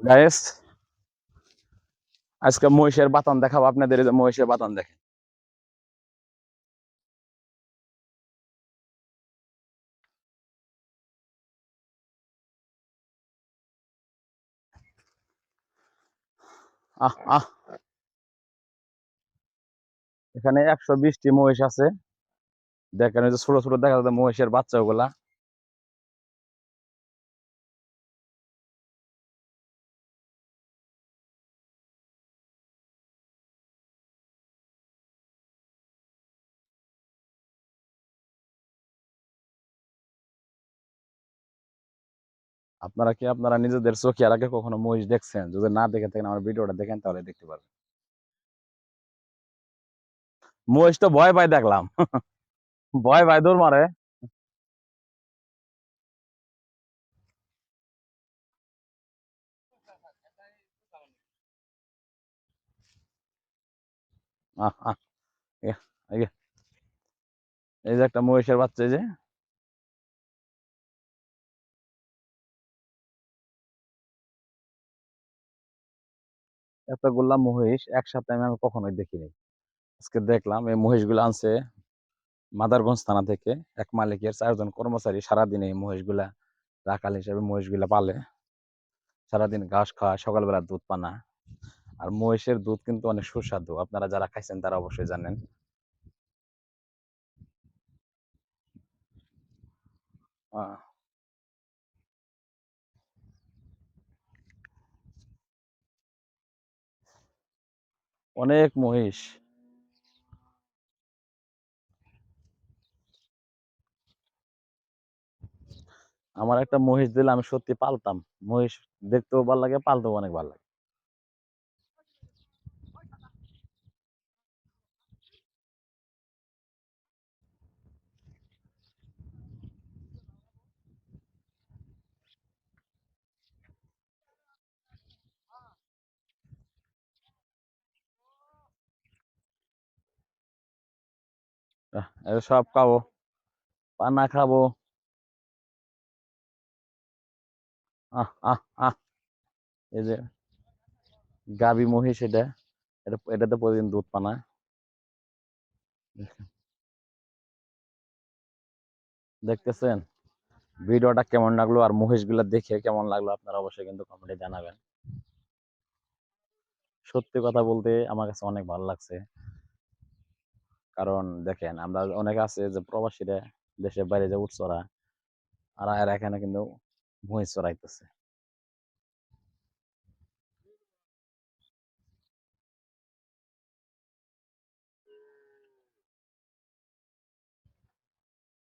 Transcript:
Guys, আজকে মহিষের বাতান দেখাবো আপনাদের। এই যে মহিষের বাতান দেখেন। আহ আহ এখানে 120টি মহিষ আছে। দেখেন, ওই যে ছোট ছোট দেখা যাচ্ছে মহিষের বাচ্চা ওগুলা। আপনারা নিজেদের চোখে আর আগে কখনো মহিষ দেখছেন? যদি না দেখে থাকেন, আমার ভিডিওটা দেখেন, তাহলে দেখতে পারবেন। মহিষ তো ভয় পায় দেখলাম। ভয় পায়, দৌড় মারে। আহ আহ এ- এই এই যে একটা মহিষের বাচ্চা, এই যে এতগুলা মহিষ একসাথে আমি কখনোই দেখিনি। আজকে দেখলাম এই মহিষগুলো আনছে মাদারগঞ্জ থানা থেকে। এক মালিকের 4 জন কর্মচারী সারাদিন এই মহিষগুলা রাখাল হিসেবে মহিষগুলা পালে। সারাদিন ঘাস খাওয়া, সকালবেলা দুধ পানা। আর মহিষের দুধ কিন্তু অনেক সুস্বাদু, আপনারা যারা খাইছেন তারা অবশ্যই জানেন। আহ, অনেক মহিষ। আমার একটা মহিষ দিলে আমি সত্যি পালতাম। মহিষ দেখতেও ভালো লাগে, পালতেও অনেক ভালো লাগে। এই সব খাবো, পানা খাবো। আহ আহ আহ এই যে গাভী মহিষ, এটাতে প্রতিদিন দুধ পানা। দেখতেছেন? ভিডিওটা কেমন লাগলো আর মহিষগুলা দেখে কেমন লাগলো, আপনারা অবশ্যই কিন্তু কমেন্টে জানাবেন। সত্যি কথা বলতে আমার কাছে অনেক ভালো লাগছে। কারণ দেখেন, আমরা অনেক আছে যে প্রবাসীরা দেশের বাইরে যে উঠ চড়া, আর এরা এখানে কিন্তু মহিষ চড়াইতেছে।